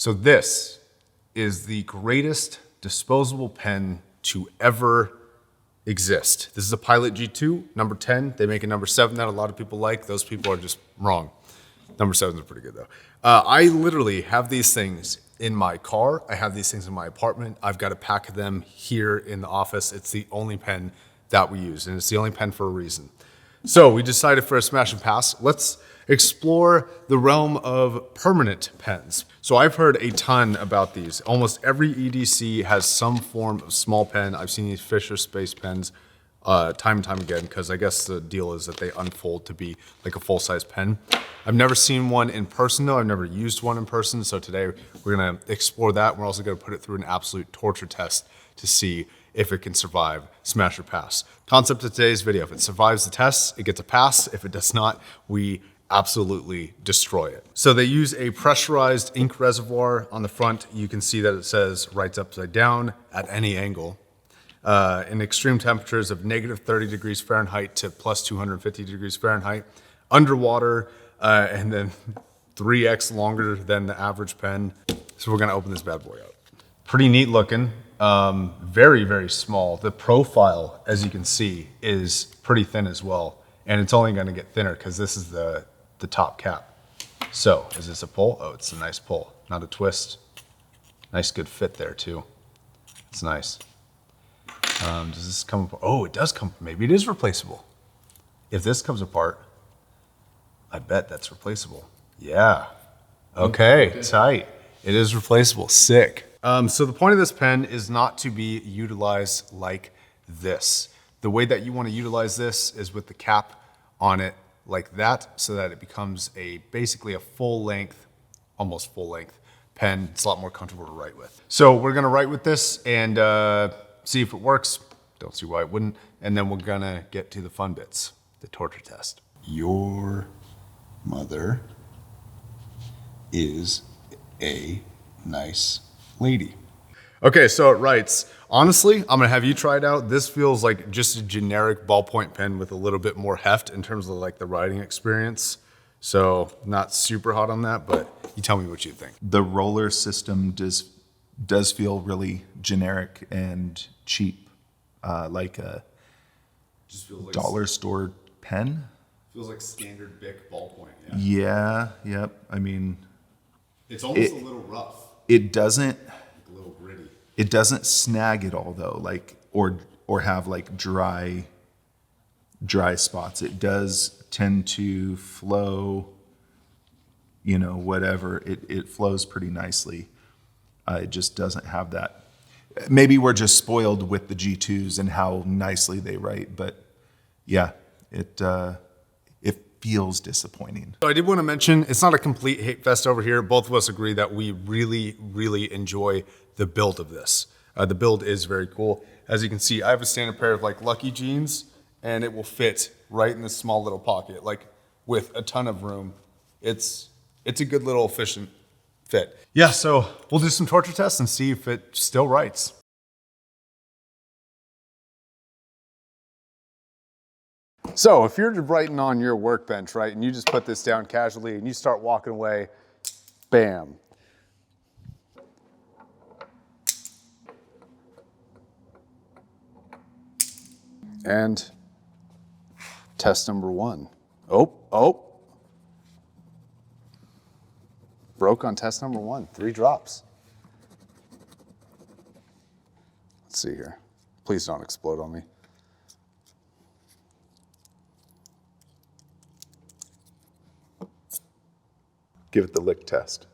So this is the greatest disposable pen to ever exist. This is a Pilot G2, number 10. They make a number 7 that a lot of people like. Those people are just wrong. Number 7s are pretty good though. I literally have these things in my car. I have these things in my apartment. I've got a pack of them here in the office. It's the only pen that we use, and it's the only pen for a reason. So we decided for a smash and pass, let's explore the realm of permanent pens. So I've heard a ton about these. Almost every EDC has some form of small pen. I've seen these Fischer Space Pens time and time again, because I guess the deal is that they unfold to be like a full-size pen. I've never seen one in person though. I've never used one in person. So today we're gonna explore that. We're also gonna put it through an absolute torture test to see if it can survive smash or pass. Concept of today's video: if it survives the test, it gets a pass. If it does not, we absolutely destroy it. So they use a pressurized ink reservoir on the front. You can see that it says writes upside down at any angle. In extreme temperatures of -30 degrees Fahrenheit to plus 250 degrees Fahrenheit, underwater, and then 3x longer than the average pen. So we're gonna open this bad boy up. Pretty neat looking, very, very small. The profile, as you can see, is pretty thin as well. And it's only gonna get thinner because this is the top cap. So is this a pull? Oh, it's a nice pull, not a twist. Nice good fit there too. It's nice. Does this come apart? Oh, it does come, maybe it is replaceable. If this comes apart, I bet that's replaceable. Yeah, okay, tight. It is replaceable, sick. So the point of this pen is not to be utilized like this. The way that you want to utilize this is with the cap on it like that, so that it becomes basically a full length, almost full length pen. It's a lot more comfortable to write with. So we're gonna write with this and see if it works. Don't see why it wouldn't. And then we're gonna get to the fun bits, the torture test. Your mother is a nice lady. Okay, so it writes. Honestly, I'm gonna have you try it out. This feels like just a generic ballpoint pen with a little bit more heft in terms of like the writing experience. So not super hot on that, but you tell me what you think. The roller system does feel really generic and cheap, like a Just feels like dollar store pen. Feels like standard Bic ballpoint. Yeah, yep. I mean, It's almost a little rough. it doesn't A little gritty. it doesn't snag at all though, like or have like dry spots. It does tend to flow, you know, whatever. It flows pretty nicely. It just doesn't have that. Maybe we're just spoiled with the G2s and how nicely they write, but yeah, it feels disappointing. So I did want to mention, it's not a complete hate fest over here. Both of us agree that we really, really enjoy the build of this. The build is very cool. As you can see, I have a standard pair of like Lucky jeans, and it will fit right in this small little pocket, like with a ton of room. It's a good little efficient fit. Yeah, so we'll do some torture tests and see if it still writes. So if you're writing on your workbench, right, and you just put this down casually and you start walking away, bam. And test number 1. Oh. Broke on test number 1, 3 drops. Let's see here. Please don't explode on me. Give it the lick test.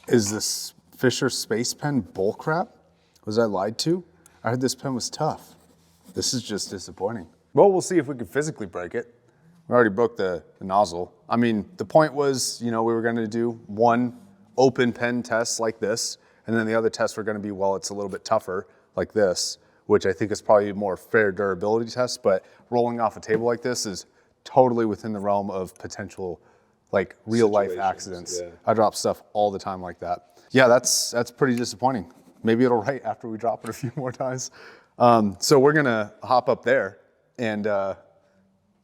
Is this Fischer Space Pen bullcrap? Was I lied to? I heard this pen was tough. This is just disappointing. Well, we'll see if we can physically break it. We already broke the nozzle. I mean, the point was, you know, we were gonna do one open pen test like this, and then the other tests were gonna be, well, it's a little bit tougher like this, which I think is probably a more fair durability test, but rolling off a table like this is totally within the realm of potential like real life accidents. Yeah. I drop stuff all the time like that. Yeah, that's pretty disappointing. Maybe it'll write after we drop it a few more times. So we're gonna hop up there and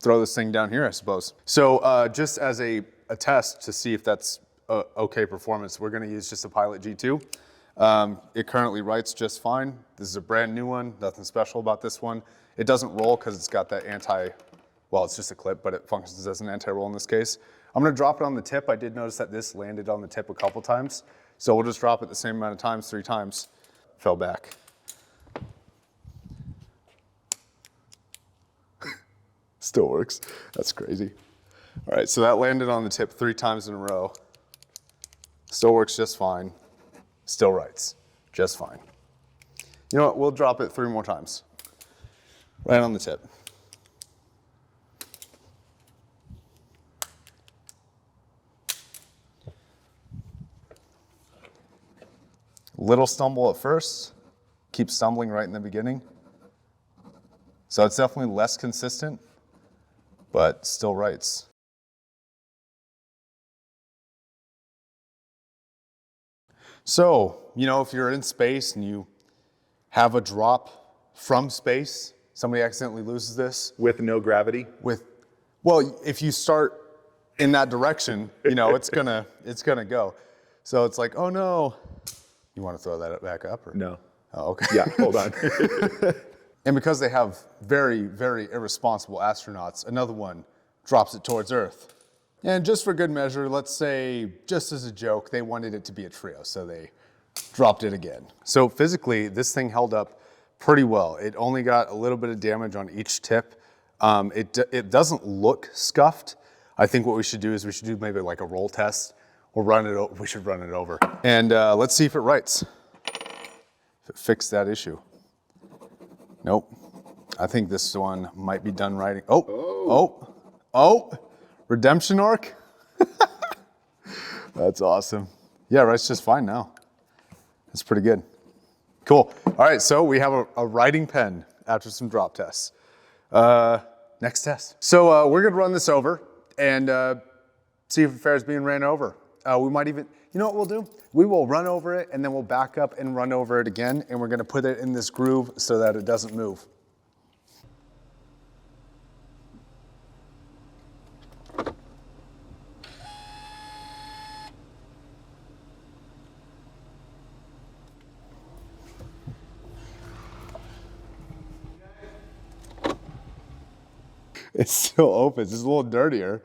throw this thing down here, I suppose. So just as a test to see if that's okay performance. We're gonna use just a Pilot G2. It currently writes just fine. This is a brand new one, nothing special about this one. It doesn't roll because it's got that well, it's just a clip, but it functions as an anti-roll in this case. I'm gonna drop it on the tip. I did notice that this landed on the tip a couple times. So we'll just drop it the same amount of times, 3 times. Fell back. Still works. That's crazy. All right, so that landed on the tip 3 times in a row. Still works just fine. Still writes just fine. You know what? We'll drop it 3 more times. Right on the tip. Little stumble at first. Keep stumbling right in the beginning. So it's definitely less consistent, but still writes. So, you know, if you're in space and you have a drop from space, somebody accidentally loses this. With no gravity? Well, if you start in that direction, you know, it's gonna go. So it's like, oh no. You want to throw that back up? Or? No. Oh, okay. Yeah, hold on. And because they have very, very irresponsible astronauts, another one drops it towards Earth. And just for good measure, let's say, just as a joke, they wanted it to be a trio, so they dropped it again. So physically, this thing held up pretty well. It only got a little bit of damage on each tip. It doesn't look scuffed. I think what we should do is we should do maybe like a roll test. We should run it over. And let's see if it writes. If it fixed that issue. Nope. I think this one might be done writing. Oh, redemption arc. That's awesome. Yeah, writes just fine now. That's pretty good. Cool. All right, so we have a writing pen after some drop tests. Next test. So we're gonna run this over and see if the fair is being ran over. We might even, you know what we'll do? We will run over it and then we'll back up and run over it again, and we're gonna put it in this groove so that it doesn't move. It's still open. It's just a little dirtier.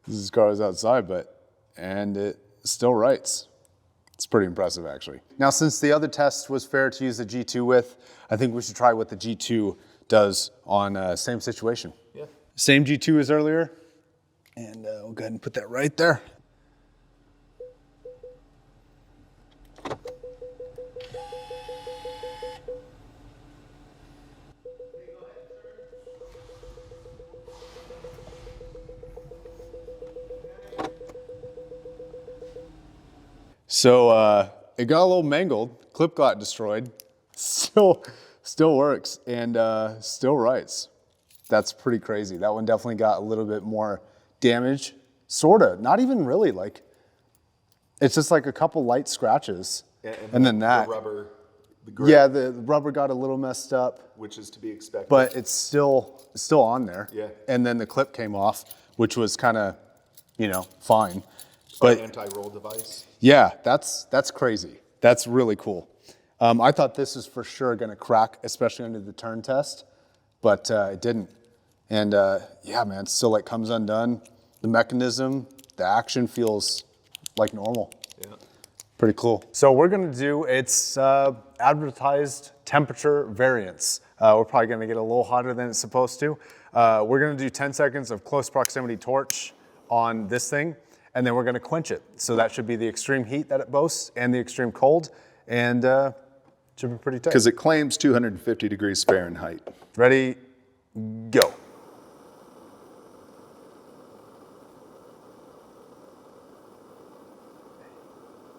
This car is outside, and it still writes. It's pretty impressive, actually. Now, since the other test was fair to use the G2 with, I think we should try what the G2 does on same situation. Yeah. Same G2 as earlier, and we'll go ahead and put that right there. So it got a little mangled, clip got destroyed, still works, and still writes. That's pretty crazy. That one definitely got a little bit more damage, sorta, not even really, like, it's just like a couple light scratches, and then that. The rubber, the grip. Yeah, the rubber got a little messed up. Which is to be expected. But it's still on there. Yeah. And then the clip came off, which was kind of, fine. But anti-roll device. Yeah, that's crazy. That's really cool. I thought this was for sure going to crack, especially under the turn test, but it didn't. And yeah, man, still like comes undone. The mechanism, the action feels like normal. Yeah. Pretty cool. So we're going to do its advertised temperature variance. We're probably going to get a little hotter than it's supposed to. We're going to do 10 seconds of close proximity torch on this thing, and then we're going to quench it. So that should be the extreme heat that it boasts and the extreme cold, and should be pretty tight. Because it claims 250 degrees Fahrenheit. Ready, go.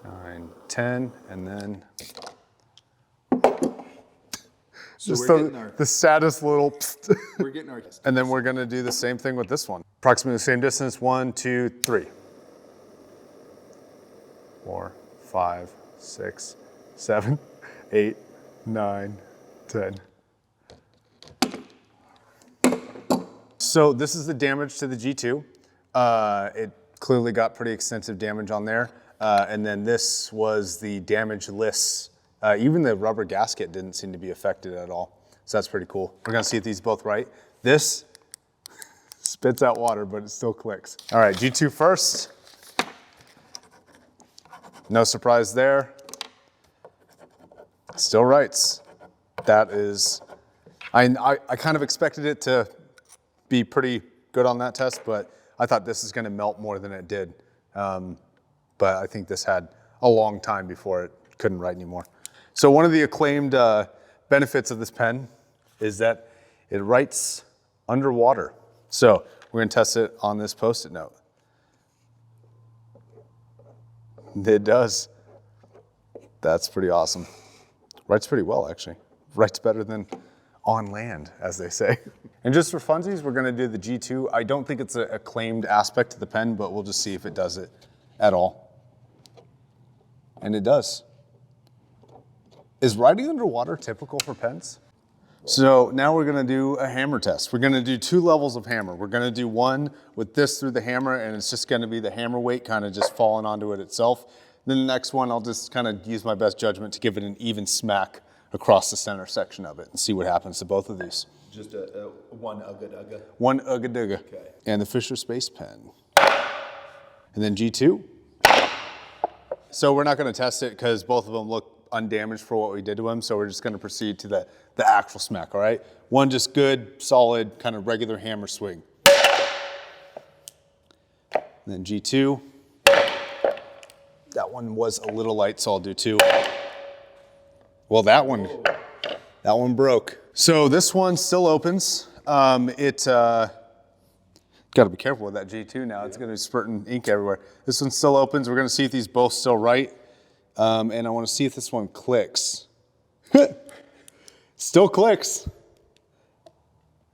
9, 10, and then So just we're the saddest little we're getting our and then we're gonna do the same thing with this one. Approximately the same distance, 1, 2, 3. 4, 5, 6, 7, 8, 9, 10. So this is the damage to the G2. It clearly got pretty extensive damage on there. And then this was the damage-less. Even the rubber gasket didn't seem to be affected at all. So that's pretty cool. We're gonna see if these both right. This spits out water, but it still clicks. All right, G2 first. No surprise there. Still writes. That is, I kind of expected it to be pretty good on that test, but I thought this is gonna melt more than it did. But I think this had a long time before it couldn't write anymore. So one of the acclaimed benefits of this pen is that it writes underwater. So we're gonna test it on this Post-it note. It does. That's pretty awesome. Writes pretty well, actually. Writes better than on land, as they say. And just for funsies, we're gonna do the G2. I don't think it's an acclaimed aspect to the pen, but we'll just see if it does it at all. And it does. Is writing underwater typical for pens? So now we're gonna do a hammer test. We're gonna do 2 levels of hammer. We're gonna do one with this through the hammer, and it's just gonna be the hammer weight kind of just falling onto it itself. Then the next one, I'll just kind of use my best judgment to give it an even smack across the center section of it and see what happens to both of these. Just one ugga-dugga. One ugga-dugga. Okay. And the Fischer Space Pen. And then G2. So we're not gonna test it because both of them look undamaged for what we did to them. So we're just gonna proceed to the actual smack, all right? One just good, solid, kind of regular hammer swing. And then G2. That one was a little light, so I'll do 2. Well, that one broke. So this one still opens. Got to be careful with that G2 now. It's going to be spurting ink everywhere. This one still opens. We're going to see if these both still write. And I want to see if this one clicks. Still clicks.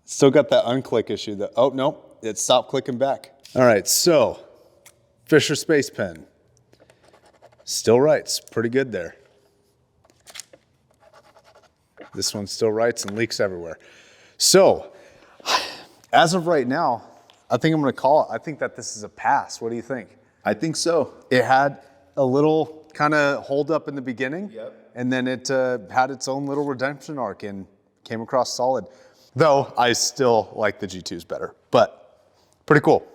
Still got that unclick issue. Oh, no, it stopped clicking back. All right, so Fischer Space Pen. Still writes, pretty good there. This one still writes and leaks everywhere. So, as of right now, I think I'm gonna call it. I think that this is a pass. What do you think? I think so. It had a little kind of hold up in the beginning. Yep. And then it had its own little redemption arc and came across solid. Though I still like the G2s better, but pretty cool.